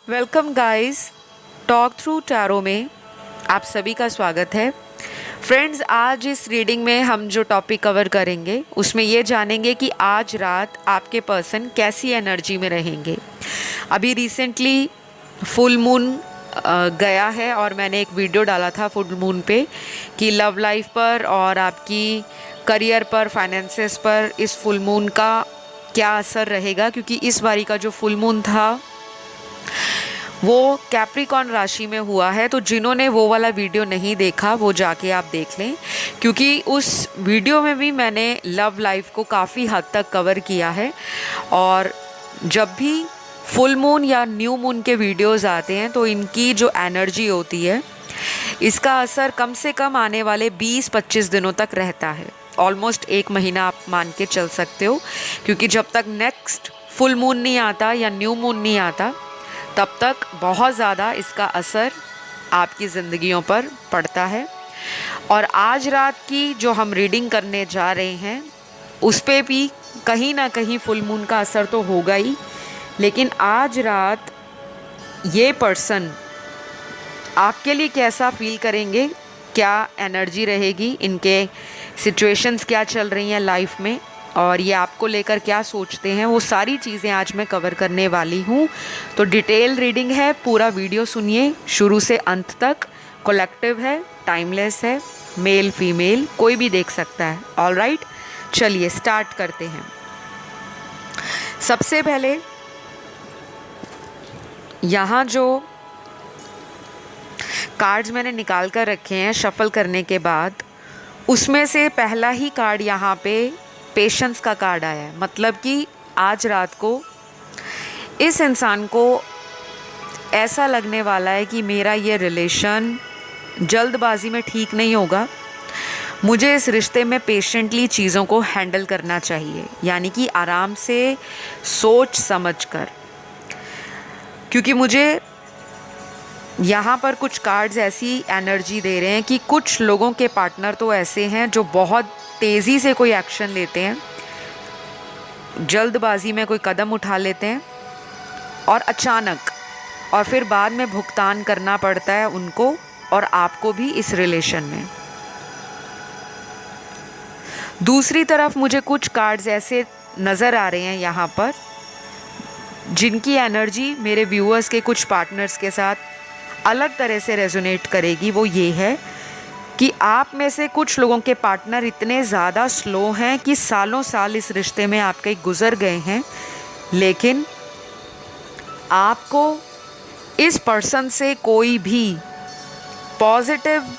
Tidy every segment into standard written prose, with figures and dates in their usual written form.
Welcome guys, talk through tarot में आप सभी का स्वागत है। फ्रेंड्स, आज इस रीडिंग में हम जो टॉपिक कवर करेंगे उसमें ये जानेंगे कि आज रात आपके पर्सन कैसी एनर्जी में रहेंगे। अभी रिसेंटली फुल मून गया है और मैंने एक वीडियो डाला था फुल मून पे कि लव लाइफ पर और आपकी करियर पर, फाइनेंसेस पर इस फुल मून का क्या असर रहेगा, क्योंकि इस बारी का जो फुल मून था वो कैप्रिकॉर्न राशि में हुआ है। तो जिन्होंने वो वाला वीडियो नहीं देखा वो जाके आप देख लें, क्योंकि उस वीडियो में भी मैंने लव लाइफ को काफ़ी हद तक कवर किया है। और जब भी फुल मून या न्यू मून के वीडियोस आते हैं तो इनकी जो एनर्जी होती है इसका असर कम से कम आने वाले 20-25 दिनों तक रहता है। ऑलमोस्ट एक महीना आप मान के चल सकते हो, क्योंकि जब तक नेक्स्ट फुल मून नहीं आता या न्यू मून नहीं आता तब तक बहुत ज़्यादा इसका असर आपकी ज़िंदगियों पर पड़ता है। और आज रात की जो हम रीडिंग करने जा रहे हैं उस पे भी कहीं ना कहीं फुल मून का असर तो होगा ही, लेकिन आज रात ये पर्सन आपके लिए कैसा फील करेंगे, क्या एनर्जी रहेगी, इनके सिचुएशंस क्या चल रही हैं लाइफ में और ये आपको लेकर क्या सोचते हैं, वो सारी चीज़ें आज मैं कवर करने वाली हूँ। तो डिटेल रीडिंग है, पूरा वीडियो सुनिए शुरू से अंत तक। कलेक्टिव है, टाइमलेस है, मेल फीमेल कोई भी देख सकता है। ऑलराइट, चलिए स्टार्ट करते हैं। सबसे पहले यहाँ जो कार्ड्स मैंने निकाल कर रखे हैं शफल करने के बाद, उसमें से पहला ही कार्ड यहाँ पे पेशेंस का कार्ड आया है। मतलब कि आज रात को इस इंसान को ऐसा लगने वाला है कि मेरा ये रिलेशन जल्दबाजी में ठीक नहीं होगा, मुझे इस रिश्ते में पेशेंटली चीज़ों को हैंडल करना चाहिए, यानी कि आराम से सोच समझ कर। क्योंकि मुझे यहाँ पर कुछ कार्ड्स ऐसी एनर्जी दे रहे हैं कि कुछ लोगों के पार्टनर तो ऐसे हैं जो बहुत तेज़ी से कोई एक्शन लेते हैं, जल्दबाजी में कोई कदम उठा लेते हैं और अचानक, और फिर बाद में भुगतान करना पड़ता है उनको और आपको भी इस रिलेशन में। दूसरी तरफ मुझे कुछ कार्ड्स ऐसे नज़र आ रहे हैं यहाँ पर जिनकी एनर्जी मेरे व्यूअर्स के कुछ पार्टनर्स के साथ अलग तरह से रेजोनेट करेगी। वो ये है कि आप में से कुछ लोगों के पार्टनर इतने ज़्यादा स्लो हैं कि सालों साल इस रिश्ते में आपके गुजर गए हैं, लेकिन आपको इस पर्सन से कोई भी पॉजिटिव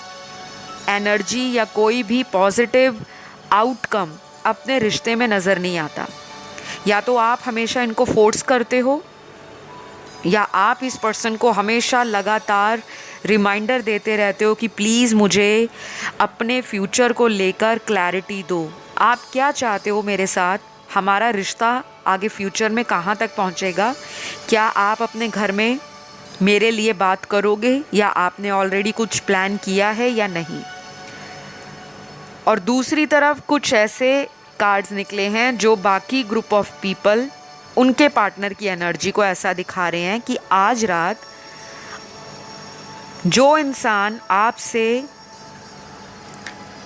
एनर्जी या कोई भी पॉजिटिव आउटकम अपने रिश्ते में नज़र नहीं आता। या तो आप हमेशा इनको फोर्स करते हो या आप इस पर्सन को हमेशा लगातार रिमाइंडर देते रहते हो कि प्लीज़ मुझे अपने फ्यूचर को लेकर क्लैरिटी दो। आप क्या चाहते हो मेरे साथ, हमारा रिश्ता आगे फ्यूचर में कहाँ तक पहुँचेगा, क्या आप अपने घर में मेरे लिए बात करोगे या आपने ऑलरेडी कुछ प्लान किया है या नहीं। और दूसरी तरफ कुछ ऐसे कार्ड्स निकले हैं जो बाकी ग्रुप ऑफ पीपल, उनके पार्टनर की एनर्जी को ऐसा दिखा रहे हैं कि आज रात जो इंसान आपसे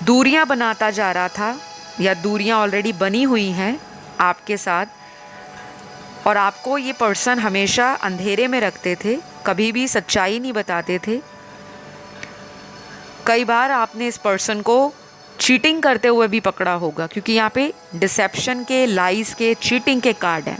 दूरियां बनाता जा रहा था या दूरियां ऑलरेडी बनी हुई हैं आपके साथ, और आपको ये पर्सन हमेशा अंधेरे में रखते थे, कभी भी सच्चाई नहीं बताते थे। कई बार आपने इस पर्सन को चीटिंग करते हुए भी पकड़ा होगा, क्योंकि यहाँ पे डिसेप्शन के, लाइज के, चीटिंग के कार्ड हैं।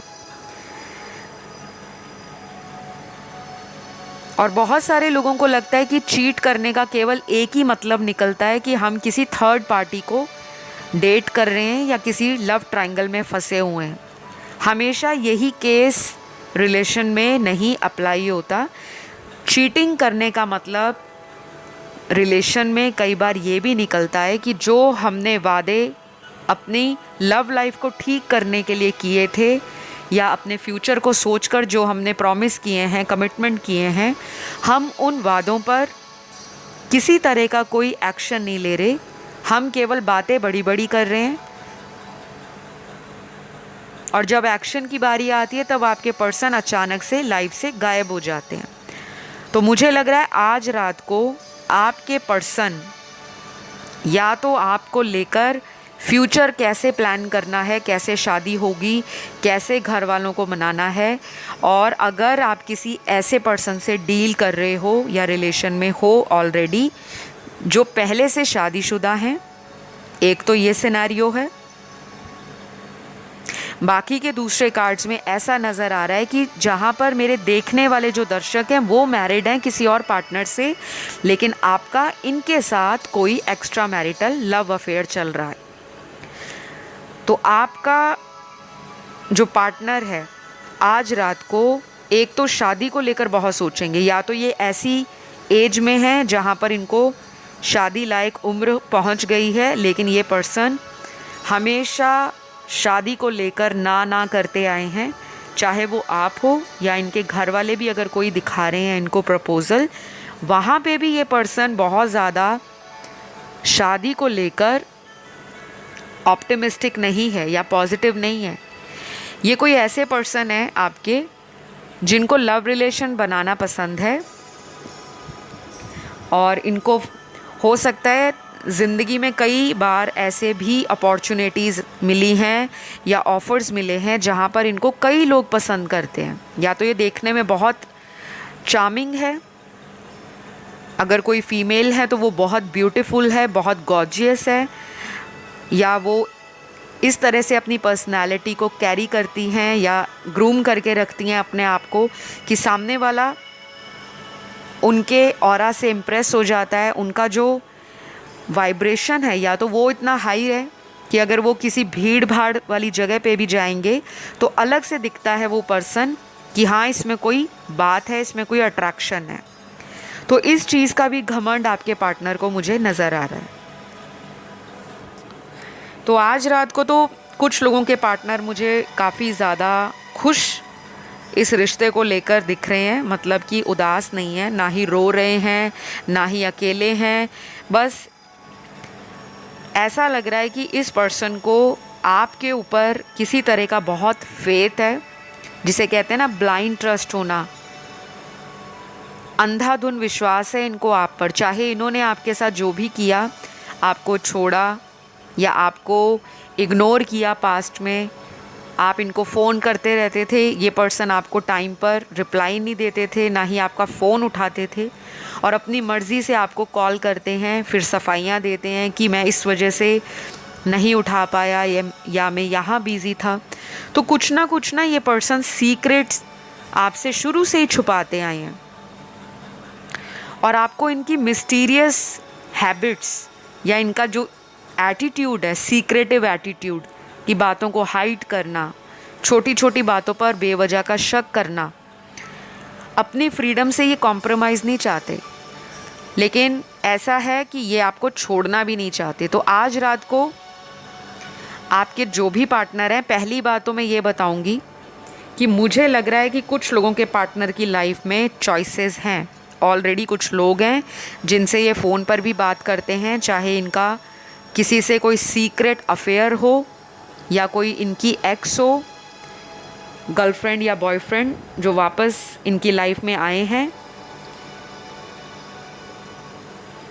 और बहुत सारे लोगों को लगता है कि चीट करने का केवल एक ही मतलब निकलता है कि हम किसी थर्ड पार्टी को डेट कर रहे हैं या किसी लव ट्रायंगल में फंसे हुए हैं। हमेशा यही केस रिलेशन में नहीं अप्लाई होता। चीटिंग करने का मतलब रिलेशन में कई बार ये भी निकलता है कि जो हमने वादे अपनी लव लाइफ को ठीक करने के लिए किए थे या अपने फ्यूचर को सोचकर जो हमने प्रॉमिस किए हैं, कमिटमेंट किए हैं, हम उन वादों पर किसी तरह का कोई एक्शन नहीं ले रहे। हम केवल बातें बड़ी बड़ी कर रहे हैं और जब एक्शन की बारी आती है तब आपके पर्सन अचानक से लाइफ से गायब हो जाते हैं। तो मुझे लग रहा है आज रात को आपके पर्सन या तो आपको लेकर फ्यूचर कैसे प्लान करना है, कैसे शादी होगी, कैसे घर वालों को मनाना है, और अगर आप किसी ऐसे पर्सन से डील कर रहे हो या रिलेशन में हो ऑलरेडी जो पहले से शादीशुदा हैं, एक तो ये सिनेरियो है। बाकी के दूसरे कार्ड्स में ऐसा नज़र आ रहा है कि जहाँ पर मेरे देखने वाले जो दर्शक हैं वो मैरिड हैं किसी और पार्टनर से, लेकिन आपका इनके साथ कोई एक्स्ट्रा मैरिटल लव अफेयर चल रहा है। तो आपका जो पार्टनर है आज रात को एक तो शादी को लेकर बहुत सोचेंगे, या तो ये ऐसी एज में है जहाँ पर इनको शादी लायक उम्र पहुँच गई है, लेकिन ये पर्सन हमेशा शादी को लेकर ना करते आए हैं, चाहे वो आप हो या इनके घर वाले भी अगर कोई दिखा रहे हैं इनको प्रपोज़ल, वहाँ पे भी ये पर्सन बहुत ज़्यादा शादी को लेकर ऑप्टिमिस्टिक नहीं है या पॉजिटिव नहीं है। ये कोई ऐसे पर्सन है आपके जिनको लव रिलेशन बनाना पसंद है, और इनको हो सकता है ज़िंदगी में कई बार ऐसे भी अपॉर्चुनिटीज़ मिली हैं या ऑफ़र्स मिले हैं जहाँ पर इनको कई लोग पसंद करते हैं। या तो ये देखने में बहुत चार्मिंग है, अगर कोई फ़ीमेल है तो वो बहुत ब्यूटीफुल है, बहुत गॉर्जियस है, या वो इस तरह से अपनी पर्सनालिटी को कैरी करती हैं या ग्रूम करके रखती हैं अपने आप को कि सामने वाला उनके ऑरा से इम्प्रेस हो जाता है। उनका जो वाइब्रेशन है या तो वो इतना हाई है कि अगर वो किसी भीड़ भाड़ वाली जगह पे भी जाएंगे तो अलग से दिखता है वो पर्सन कि हाँ इसमें कोई बात है, इसमें कोई अट्रैक्शन है। तो इस चीज़ का भी घमंड आपके पार्टनर को मुझे नज़र आ रहा है। तो आज रात को तो कुछ लोगों के पार्टनर मुझे काफ़ी ज़्यादा खुश इस रिश्ते को लेकर दिख रहे हैं, मतलब कि उदास नहीं है, ना ही रो रहे हैं, ना ही अकेले हैं। बस ऐसा लग रहा है कि इस पर्सन को आपके ऊपर किसी तरह का बहुत फेथ है, जिसे कहते हैं ना ब्लाइंड ट्रस्ट होना, अंधाधुन विश्वास है इनको आप पर। चाहे इन्होंने आपके साथ जो भी किया, आपको छोड़ा या आपको इग्नोर किया पास्ट में, आप इनको फ़ोन करते रहते थे, ये पर्सन आपको टाइम पर रिप्लाई नहीं देते थे, ना ही आपका फ़ोन उठाते थे, और अपनी मर्ज़ी से आपको कॉल करते हैं, फिर सफाइयाँ देते हैं कि मैं इस वजह से नहीं उठा पाया या मैं यहाँ बिज़ी था। तो कुछ ना ये पर्सन सीक्रेट्स आपसे शुरू से ही छुपाते आए हैं, और आपको इनकी मिस्टीरियस हैबिट्स या इनका जो एटीट्यूड है, सीक्रेटिव एटीट्यूड की बातों को हाइड करना, छोटी छोटी बातों पर बेवजह का शक करना, अपनी फ्रीडम से ये कॉम्प्रोमाइज़ नहीं चाहते, लेकिन ऐसा है कि ये आपको छोड़ना भी नहीं चाहते। तो आज रात को आपके जो भी पार्टनर हैं, पहली बात तो मैं ये बताऊंगी कि मुझे लग रहा है कि कुछ लोगों के पार्टनर की लाइफ में चॉइसेस हैं। ऑलरेडी कुछ लोग हैं जिनसे ये फ़ोन पर भी बात करते हैं, चाहे इनका किसी से कोई सीक्रेट अफेयर हो या कोई इनकी एक्स हो, गर्लफ्रेंड या बॉयफ्रेंड जो वापस इनकी लाइफ में आए हैं,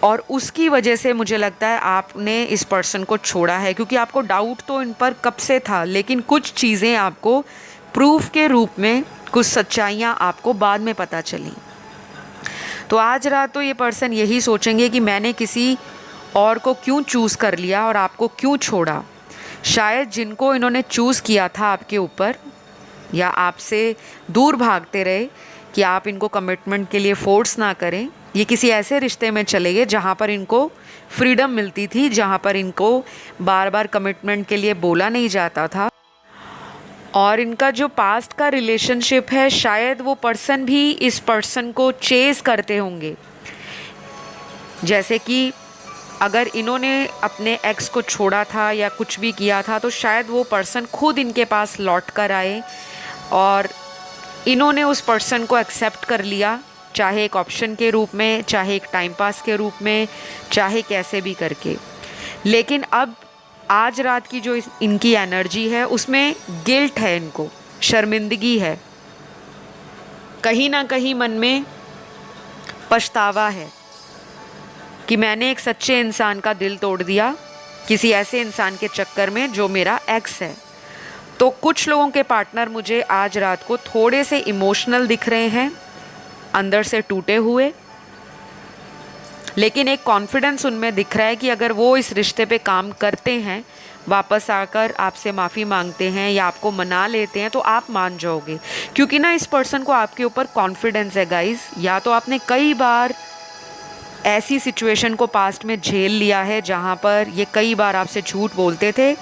और उसकी वजह से मुझे लगता है आपने इस पर्सन को छोड़ा है, क्योंकि आपको डाउट तो इन पर कब से था, लेकिन कुछ चीज़ें आपको प्रूफ के रूप में, कुछ सच्चाइयाँ आपको बाद में पता चली। तो आज रात तो ये पर्सन यही सोचेंगे कि मैंने किसी और को क्यों चूज़ कर लिया और आपको क्यों छोड़ा। शायद जिनको इन्होंने चूज़ किया था आपके ऊपर या आपसे दूर भागते रहे कि आप इनको कमिटमेंट के लिए फोर्स ना करें, ये किसी ऐसे रिश्ते में चले गए जहाँ पर इनको फ्रीडम मिलती थी, जहाँ पर इनको बार बार कमिटमेंट के लिए बोला नहीं जाता था। और इनका जो पास्ट का रिलेशनशिप है, शायद वो पर्सन भी इस पर्सन को चेज़ करते होंगे। जैसे कि अगर इन्होंने अपने एक्स को छोड़ा था या कुछ भी किया था, तो शायद वो पर्सन खुद इनके पास लौट कर आए और इन्होंने उस पर्सन को एक्सेप्ट कर लिया, चाहे एक ऑप्शन के रूप में, चाहे एक टाइम पास के रूप में, चाहे कैसे भी करके। लेकिन अब आज रात की जो इनकी एनर्जी है उसमें गिल्ट है, इनको शर्मिंदगी है, कहीं ना कहीं मन में पछतावा है कि मैंने एक सच्चे इंसान का दिल तोड़ दिया किसी ऐसे इंसान के चक्कर में जो मेरा एक्स है। तो कुछ लोगों के पार्टनर मुझे आज रात को थोड़े से इमोशनल दिख रहे हैं, अंदर से टूटे हुए, लेकिन एक कॉन्फिडेंस उनमें दिख रहा है कि अगर वो इस रिश्ते पे काम करते हैं, वापस आकर आपसे माफ़ी मांगते हैं या आपको मना लेते हैं, तो आप मान जाओगे। क्योंकि ना इस पर्सन को आपके ऊपर कॉन्फिडेंस है गाइस। या तो आपने कई बार ऐसी सिचुएशन को पास्ट में झेल लिया है जहाँ पर ये कई बार आपसे झूठ बोलते थे,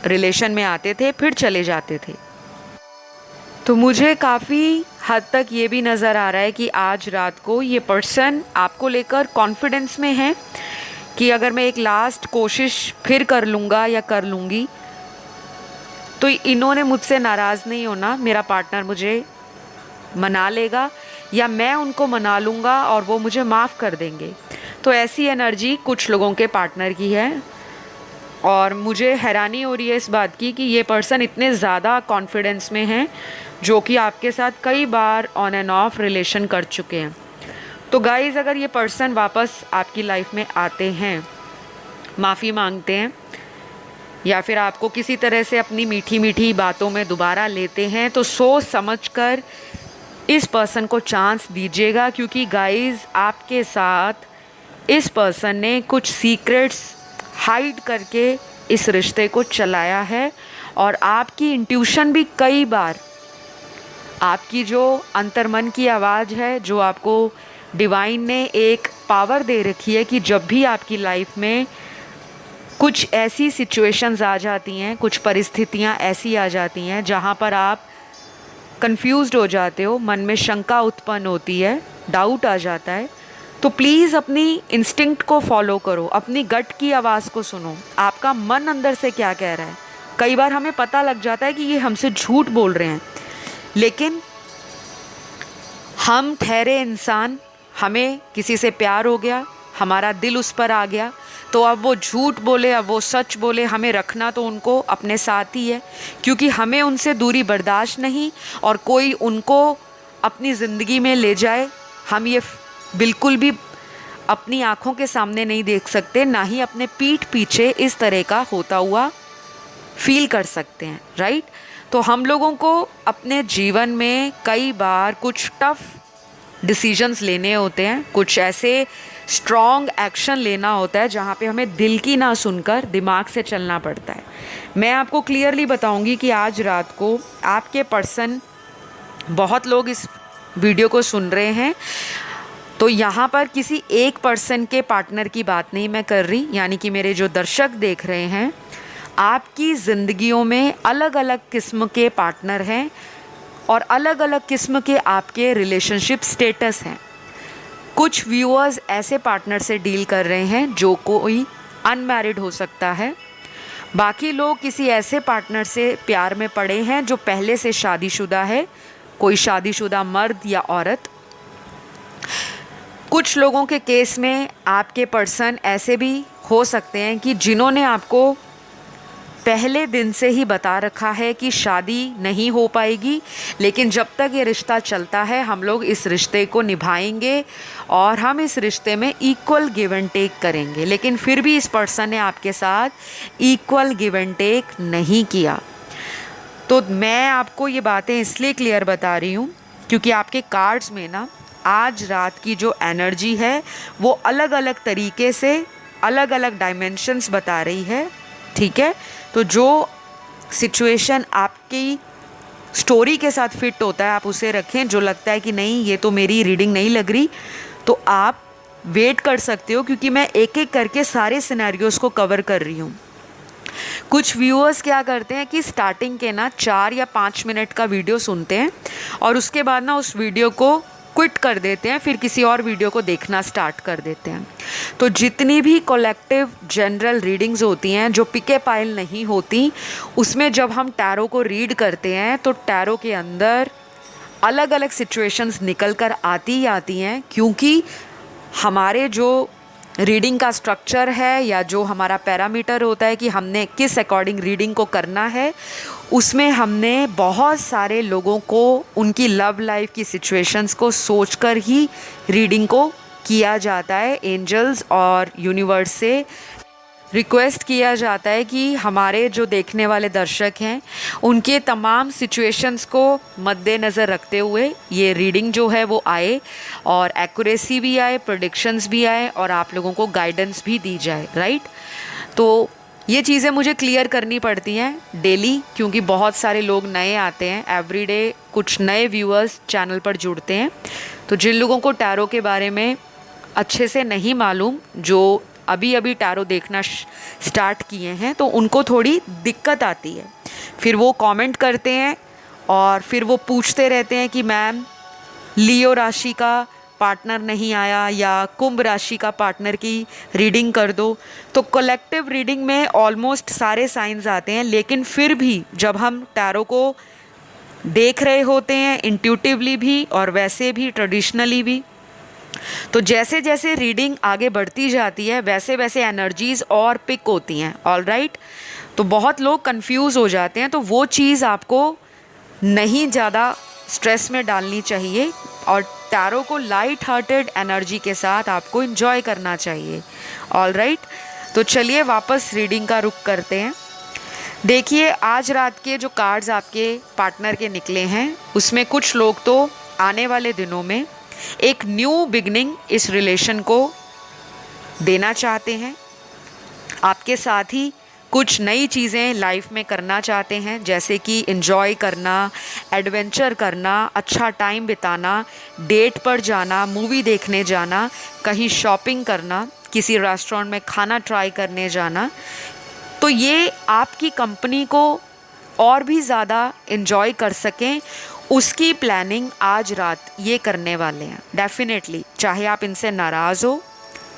रिलेशन में आते थे, फिर चले जाते थे। तो मुझे काफ़ी हद तक ये भी नज़र आ रहा है कि आज रात को ये पर्सन आपको लेकर कॉन्फिडेंस में है कि अगर मैं एक लास्ट कोशिश फिर कर लूँगा या कर लूँगी तो इन्होंने मुझसे नाराज़ नहीं होना, मेरा पार्टनर मुझे मना लेगा या मैं उनको मना लूँगा और वो मुझे माफ़ कर देंगे। तो ऐसी एनर्जी कुछ लोगों के पार्टनर की है और मुझे हैरानी हो रही है इस बात की कि ये पर्सन इतने ज़्यादा कॉन्फिडेंस में हैं जो कि आपके साथ कई बार ऑन एंड ऑफ रिलेशन कर चुके हैं। तो गाइज़, अगर ये पर्सन वापस आपकी लाइफ में आते हैं, माफ़ी मांगते हैं या फिर आपको किसी तरह से अपनी मीठी मीठी बातों में दोबारा लेते हैं, तो सोच समझ कर इस पर्सन को चांस दीजिएगा। क्योंकि गाइज़, आपके साथ इस पर्सन ने कुछ सीक्रेट्स हाइड करके इस रिश्ते को चलाया है और आपकी इंट्यूशन भी कई बार, आपकी जो अंतर्मन की आवाज़ है, जो आपको डिवाइन ने एक पावर दे रखी है कि जब भी आपकी लाइफ में कुछ ऐसी सिचुएशंस आ जाती हैं, कुछ परिस्थितियां ऐसी आ जाती हैं जहां पर आप कंफ्यूज्ड हो जाते हो, मन में शंका उत्पन्न होती है, डाउट आ जाता है, तो प्लीज़ अपनी इंस्टिंक्ट को फॉलो करो, अपनी गट की आवाज़ को सुनो, आपका मन अंदर से क्या कह रहा है। कई बार हमें पता लग जाता है कि ये हमसे झूठ बोल रहे हैं, लेकिन हम ठहरे इंसान, हमें किसी से प्यार हो गया, हमारा दिल उस पर आ गया, तो अब वो झूठ बोले, अब वो सच बोले, हमें रखना तो उनको अपने साथ ही है। क्योंकि हमें उनसे दूरी बर्दाश्त नहीं और कोई उनको अपनी ज़िंदगी में ले जाए, हम ये बिल्कुल भी अपनी आँखों के सामने नहीं देख सकते, ना ही अपने पीठ पीछे इस तरह का होता हुआ फील कर सकते हैं, राइट। तो हम लोगों को अपने जीवन में कई बार कुछ टफ डिसीजंस लेने होते हैं, कुछ ऐसे स्ट्रॉन्ग एक्शन लेना होता है जहाँ पे हमें दिल की ना सुनकर दिमाग से चलना पड़ता है। मैं आपको क्लियरली बताऊंगी कि आज रात को आपके पर्सन, बहुत लोग इस वीडियो को सुन रहे हैं, तो यहाँ पर किसी एक पर्सन के पार्टनर की बात नहीं मैं कर रही, यानी कि मेरे जो दर्शक देख रहे हैं, आपकी ज़िंदगियों में अलग अलग किस्म के पार्टनर हैं और अलग अलग किस्म के आपके रिलेशनशिप स्टेटस हैं। कुछ व्यूअर्स ऐसे पार्टनर से डील कर रहे हैं जो कोई अनमैरिड हो सकता है, बाकी लोग किसी ऐसे पार्टनर से प्यार में पड़े हैं जो पहले से शादीशुदा है, कोई शादीशुदा मर्द या औरत। कुछ लोगों के केस में आपके पर्सन ऐसे भी हो सकते हैं कि जिन्होंने आपको पहले दिन से ही बता रखा है कि शादी नहीं हो पाएगी, लेकिन जब तक ये रिश्ता चलता है हम लोग इस रिश्ते को निभाएंगे और हम इस रिश्ते में इक्वल गिव एंड टेक करेंगे। लेकिन फिर भी इस पर्सन ने आपके साथ इक्वल गिव एंड टेक नहीं किया। तो मैं आपको ये बातें इसलिए क्लियर बता रही हूँ क्योंकि आपके कार्ड्स में ना आज रात की जो एनर्जी है वो अलग अलग तरीके से अलग अलग डायमेंशंस बता रही है, ठीक है। तो जो सिचुएशन आपकी स्टोरी के साथ फिट होता है आप उसे रखें। जो लगता है कि नहीं ये तो मेरी रीडिंग नहीं लग रही, तो आप वेट कर सकते हो, क्योंकि मैं एक एक करके सारे सिनेरियोस को कवर कर रही हूँ। कुछ व्यूअर्स क्या करते हैं कि स्टार्टिंग के ना 4 या 5 मिनट का वीडियो सुनते हैं और उसके बाद ना उस वीडियो को क्विट कर देते हैं, फिर किसी और वीडियो को देखना स्टार्ट कर देते हैं। तो जितनी भी कलेक्टिव जनरल रीडिंग्स होती हैं जो पिके पाइल नहीं होती, उसमें जब हम टैरो को रीड करते हैं तो टैरो के अंदर अलग अलग सिचुएशंस निकल कर आती ही आती हैं, क्योंकि हमारे जो रीडिंग का स्ट्रक्चर है या जो हमारा पैरामीटर होता है कि हमने किस अकॉर्डिंग रीडिंग को करना है, उसमें हमने बहुत सारे लोगों को उनकी लव लाइफ की सिचुएशंस को सोचकर ही रीडिंग को किया जाता है। एंजल्स और यूनिवर्स से रिक्वेस्ट किया जाता है कि हमारे जो देखने वाले दर्शक हैं उनके तमाम सिचुएशंस को मद्देनज़र रखते हुए ये रीडिंग जो है वो आए और एक्यूरेसी भी आए, प्रेडिक्शंस भी आए और आप लोगों को गाइडेंस भी दी जाए, राइट। तो ये चीज़ें मुझे क्लियर करनी पड़ती हैं डेली, क्योंकि बहुत सारे लोग नए आते हैं एवरीडे, कुछ नए व्यूअर्स चैनल पर जुड़ते हैं। तो जिन लोगों को टैरो के बारे में अच्छे से नहीं मालूम, जो अभी अभी टैरो देखना स्टार्ट किए हैं, तो उनको थोड़ी दिक्कत आती है। फिर वो कमेंट करते हैं और फिर वो पूछते रहते हैं कि मैम लियो राशि का पार्टनर नहीं आया या कुंभ राशि का पार्टनर की रीडिंग कर दो। तो कलेक्टिव रीडिंग में ऑलमोस्ट सारे साइंस आते हैं, लेकिन फिर भी जब हम टैरो को देख रहे होते हैं इंट्यूटिवली भी और वैसे भी ट्रेडिशनली भी, तो जैसे जैसे रीडिंग आगे बढ़ती जाती है वैसे वैसे एनर्जीज़ और पिक होती हैं, ऑल राइट। तो बहुत लोग कंफ्यूज हो जाते हैं, तो वो चीज़ आपको नहीं ज़्यादा स्ट्रेस में डालनी चाहिए और टैरो को लाइट हार्टेड एनर्जी के साथ आपको इन्जॉय करना चाहिए, ऑल राइट। तो चलिए वापस रीडिंग का रुख करते हैं। देखिए आज रात के जो कार्ड्स आपके पार्टनर के निकले हैं उसमें कुछ लोग तो आने वाले दिनों में एक न्यू बिगनिंग इस रिलेशन को देना चाहते हैं, आपके साथ ही कुछ नई चीज़ें लाइफ में करना चाहते हैं, जैसे कि एंजॉय करना, एडवेंचर करना, अच्छा टाइम बिताना, डेट पर जाना, मूवी देखने जाना, कहीं शॉपिंग करना, किसी रेस्टोरेंट में खाना ट्राई करने जाना। तो ये आपकी कंपनी को और भी ज़्यादा एंजॉय कर सकें उसकी प्लानिंग आज रात ये करने वाले हैं डेफिनेटली। चाहे आप इनसे नाराज़ हो,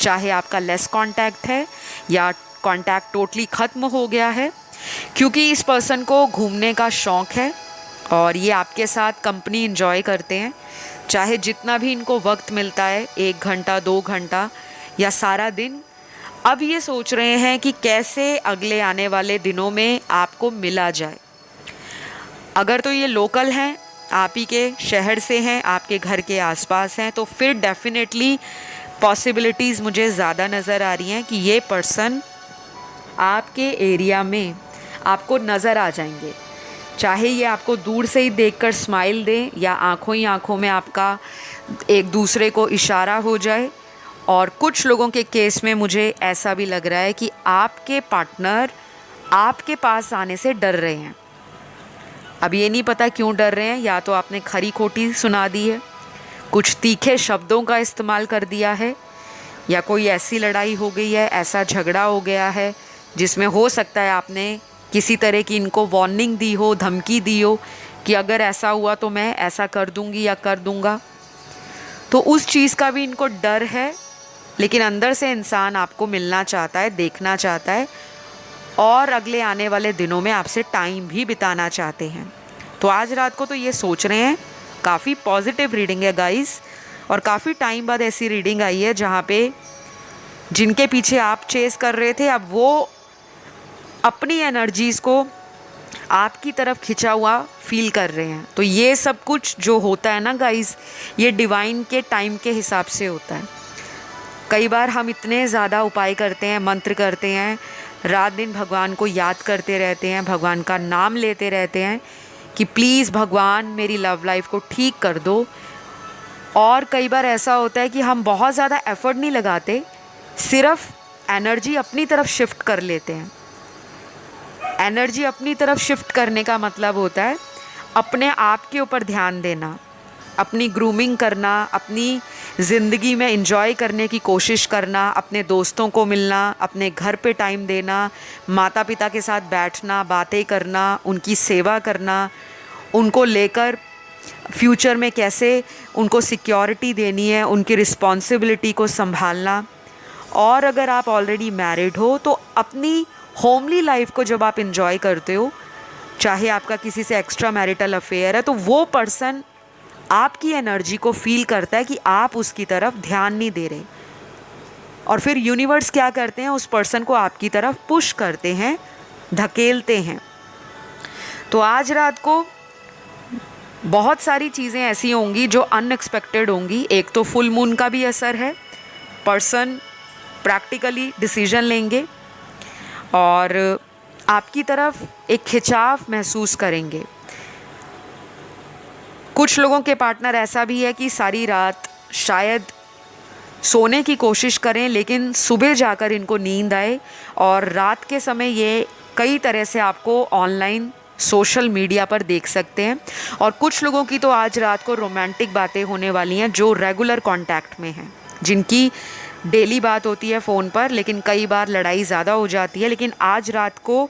चाहे आपका लेस कांटेक्ट है या कांटेक्ट टोटली ख़त्म हो गया है, क्योंकि इस पर्सन को घूमने का शौक़ है और ये आपके साथ कंपनी एंजॉय करते हैं। चाहे जितना भी इनको वक्त मिलता है, 1 घंटा 2 घंटा या सारा दिन, अब ये सोच रहे हैं कि कैसे अगले आने वाले दिनों में आपको मिला जाए। अगर तो ये लोकल हैं, आप ही के शहर से हैं, आपके घर के आसपास हैं, तो फिर डेफिनेटली पॉसिबिलिटीज़ मुझे ज़्यादा नज़र आ रही हैं कि ये पर्सन आपके एरिया में आपको नज़र आ जाएंगे। चाहे ये आपको दूर से ही देखकर स्माइल दें या आँखों ही आँखों में आपका एक दूसरे को इशारा हो जाए। और कुछ लोगों के केस में मुझे ऐसा भी लग रहा है कि आपके पार्टनर आपके पास आने से डर रहे हैं। अब ये नहीं पता क्यों डर रहे हैं, या तो आपने खरी खोटी सुना दी है, कुछ तीखे शब्दों का इस्तेमाल कर दिया है, या कोई ऐसी लड़ाई हो गई है, ऐसा झगड़ा हो गया है जिसमें हो सकता है आपने किसी तरह की इनको वार्निंग दी हो, धमकी दी हो कि अगर ऐसा हुआ तो मैं ऐसा कर दूंगी या कर दूंगा। तो उस चीज़ का भी इनको डर है, लेकिन अंदर से इंसान आपको मिलना चाहता है, देखना चाहता है और अगले आने वाले दिनों में आपसे टाइम भी बिताना चाहते हैं। तो आज रात को तो ये सोच रहे हैं। काफ़ी पॉजिटिव रीडिंग है गाइस, और काफ़ी टाइम बाद ऐसी रीडिंग आई है जहाँ पे जिनके पीछे आप चेस कर रहे थे, अब वो अपनी एनर्जीज़ को आपकी तरफ खिंचा हुआ फील कर रहे हैं। तो ये सब कुछ जो होता है ना गाइस, ये डिवाइन के टाइम के हिसाब से होता है। कई बार हम इतने ज़्यादा उपाय करते हैं, मंत्र करते हैं, रात दिन भगवान को याद करते रहते हैं, भगवान का नाम लेते रहते हैं कि प्लीज़ भगवान मेरी लव लाइफ को ठीक कर दो। और कई बार ऐसा होता है कि हम बहुत ज़्यादा एफर्ट नहीं लगाते, सिर्फ एनर्जी अपनी तरफ शिफ्ट कर लेते हैं। एनर्जी अपनी तरफ शिफ्ट करने का मतलब होता है अपने आप के ऊपर ध्यान देना, अपनी ग्रूमिंग करना, अपनी ज़िंदगी में एंजॉय करने की कोशिश करना, अपने दोस्तों को मिलना, अपने घर पे टाइम देना, माता पिता के साथ बैठना, बातें करना, उनकी सेवा करना, उनको लेकर फ्यूचर में कैसे उनको सिक्योरिटी देनी है, उनकी रिस्पॉन्सिबिलिटी को संभालना। और अगर आप ऑलरेडी मैरिड हो तो अपनी होमली लाइफ को जब आप एंजॉय करते हो, चाहे आपका किसी से एक्स्ट्रा मैरिटल अफेयर है, तो वो पर्सन आपकी एनर्जी को फील करता है कि आप उसकी तरफ ध्यान नहीं दे रहे। और फिर यूनिवर्स क्या करते हैं, उस पर्सन को आपकी तरफ पुश करते हैं, धकेलते हैं। तो आज रात को बहुत सारी चीज़ें ऐसी होंगी जो अनएक्सपेक्टेड होंगी। एक तो फुल मून का भी असर है, पर्सन प्रैक्टिकली डिसीजन लेंगे और आपकी तरफ एक खिंचाव महसूस करेंगे। कुछ लोगों के पार्टनर ऐसा भी है कि सारी रात शायद सोने की कोशिश करें, लेकिन सुबह जाकर इनको नींद आए और रात के समय ये कई तरह से आपको ऑनलाइन सोशल मीडिया पर देख सकते हैं। और कुछ लोगों की तो आज रात को रोमांटिक बातें होने वाली हैं जो रेगुलर कांटेक्ट में हैं, जिनकी डेली बात होती है फ़ोन पर, लेकिन कई बार लड़ाई ज़्यादा हो जाती है। लेकिन आज रात को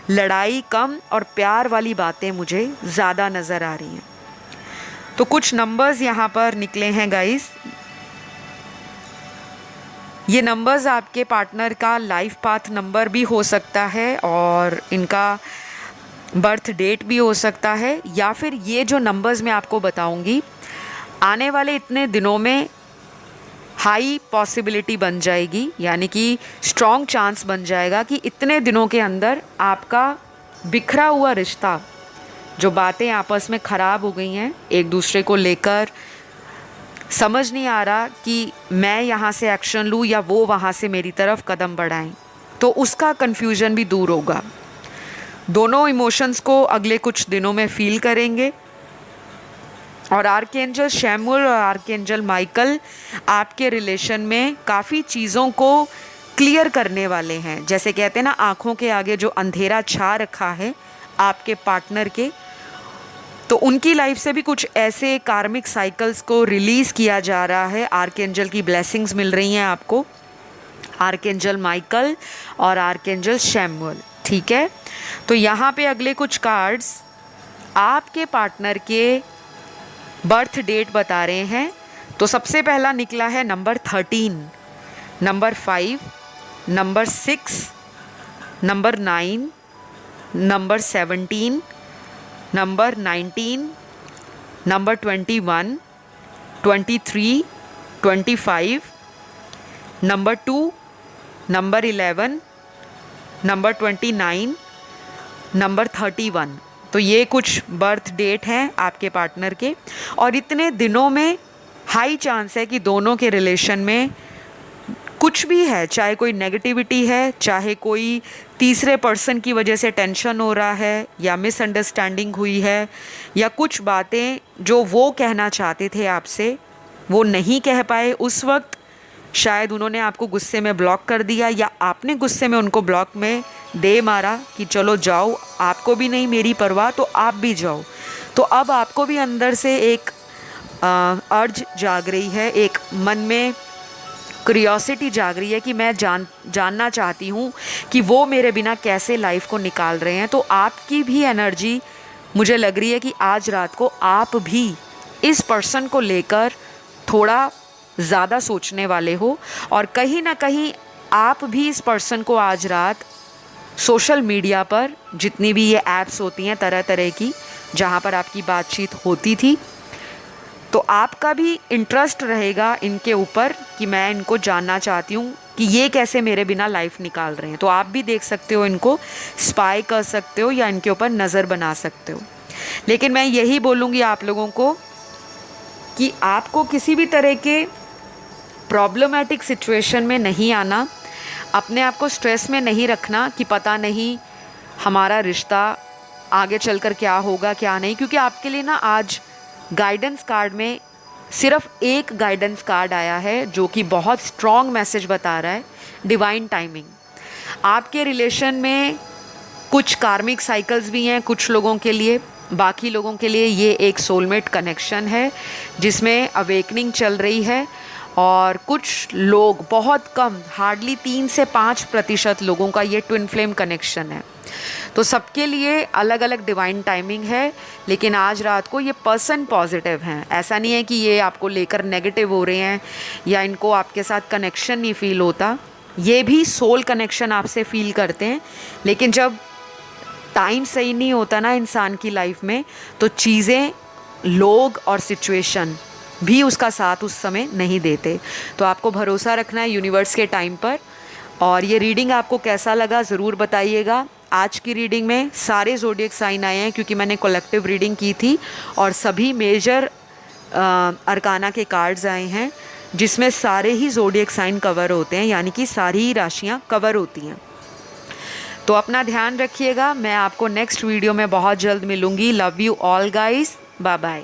लड़ाई कम और प्यार वाली बातें मुझे ज़्यादा नज़र आ रही हैं। तो कुछ नंबर्स यहाँ पर निकले हैं गाइस। ये नंबर्स आपके पार्टनर का लाइफ पाथ नंबर भी हो सकता है और इनका बर्थ डेट भी हो सकता है, या फिर ये जो नंबर्स मैं आपको बताऊंगी आने वाले इतने दिनों में हाई पॉसिबिलिटी बन जाएगी, यानी कि स्ट्रॉन्ग चांस बन जाएगा कि इतने दिनों के अंदर आपका बिखरा हुआ रिश्ता, जो बातें आपस में ख़राब हो गई हैं एक दूसरे को लेकर, समझ नहीं आ रहा कि मैं यहाँ से एक्शन लूँ या वो वहाँ से मेरी तरफ कदम बढ़ाएं, तो उसका कन्फ्यूजन भी दूर होगा। दोनों इमोशंस को अगले कुछ दिनों में फील करेंगे और आर्कएंजल शैमुएल और आर्कएंजल माइकल आपके रिलेशन में काफ़ी चीज़ों को क्लियर करने वाले हैं। जैसे कहते हैं ना, आँखों के आगे जो अंधेरा छा रखा है आपके पार्टनर के, तो उनकी लाइफ से भी कुछ ऐसे कार्मिक साइकिल्स को रिलीज़ किया जा रहा है। आर्कएंजल की ब्लेसिंग्स मिल रही हैं आपको, आर्कएंजल माइकल और आर्कएंजल शैमुएल, ठीक है। तो यहाँ पे अगले कुछ कार्ड्स आपके पार्टनर के बर्थ डेट बता रहे हैं। तो सबसे पहला निकला है number 13, number 5, number 6, number 9, number 17, number 19, number 21, 23, 25, number 2, number 11, number 29, number 31। तो ये कुछ बर्थ डेट हैं आपके पार्टनर के, और इतने दिनों में हाई चांस है कि दोनों के रिलेशन में कुछ भी है, चाहे कोई नेगेटिविटी है, चाहे कोई तीसरे पर्सन की वजह से टेंशन हो रहा है या मिसअंडरस्टैंडिंग हुई है, या कुछ बातें जो वो कहना चाहते थे आपसे वो नहीं कह पाए उस वक्त, शायद उन्होंने आपको गुस्से में ब्लॉक कर दिया या आपने गुस्से में उनको ब्लॉक में दे मारा कि चलो जाओ, आपको भी नहीं मेरी परवाह तो आप भी जाओ। तो अब आपको भी अंदर से एक अर्ज जाग रही है, एक मन में क्यूरियोसिटी जाग रही है कि मैं जानना चाहती हूँ कि वो मेरे बिना कैसे लाइफ को निकाल रहे हैं। तो आपकी भी एनर्जी मुझे लग रही है कि आज रात को आप भी इस पर्सन को लेकर थोड़ा ज़्यादा सोचने वाले हो, और कहीं ना कहीं आप भी इस पर्सन को आज रात सोशल मीडिया पर, जितनी भी ये ऐप्स होती हैं तरह तरह की जहाँ पर आपकी बातचीत होती थी, तो आपका भी इंटरेस्ट रहेगा इनके ऊपर कि मैं इनको जानना चाहती हूँ कि ये कैसे मेरे बिना लाइफ निकाल रहे हैं। तो आप भी देख सकते हो, इनको स्पाई कर सकते हो या इनके ऊपर नज़र बना सकते हो। लेकिन मैं यही बोलूँगी आप लोगों को कि आपको किसी भी तरह के प्रॉब्लमेटिक सिचुएशन में नहीं आना, अपने आप को स्ट्रेस में नहीं रखना कि पता नहीं हमारा रिश्ता आगे चलकर क्या होगा क्या नहीं, क्योंकि आपके लिए ना आज गाइडेंस कार्ड में सिर्फ एक गाइडेंस कार्ड आया है जो कि बहुत स्ट्रॉन्ग मैसेज बता रहा है, डिवाइन टाइमिंग। आपके रिलेशन में कुछ कार्मिक साइकिल्स भी हैं कुछ लोगों के लिए, बाकी लोगों के लिए ये एक सोलमेट कनेक्शन है जिसमें अवेकनिंग चल रही है, और कुछ लोग, बहुत कम, हार्डली 3 से 5% लोगों का ये ट्विन फ्लेम कनेक्शन है। तो सबके लिए अलग अलग डिवाइन टाइमिंग है, लेकिन आज रात को ये पर्सन पॉजिटिव हैं। ऐसा नहीं है कि ये आपको लेकर नेगेटिव हो रहे हैं या इनको आपके साथ कनेक्शन नहीं फील होता, ये भी सोल कनेक्शन आपसे फील करते हैं। लेकिन जब टाइम सही नहीं होता ना इंसान की लाइफ में, तो चीज़ें, लोग और सिचुएशन भी उसका साथ उस समय नहीं देते। तो आपको भरोसा रखना है यूनिवर्स के टाइम पर। और ये रीडिंग आपको कैसा लगा ज़रूर बताइएगा। आज की रीडिंग में सारे ज़ोडिएक साइन आए हैं क्योंकि मैंने कलेक्टिव रीडिंग की थी और सभी मेजर अरकाना के कार्ड्स आए हैं जिसमें सारे ही ज़ोडिएक साइन कवर होते हैं, यानी कि सारी ही राशियाँ कवर होती हैं। तो अपना ध्यान रखिएगा। मैं आपको नेक्स्ट वीडियो में बहुत जल्द मिलूँगी। Love you all guys, bye bye.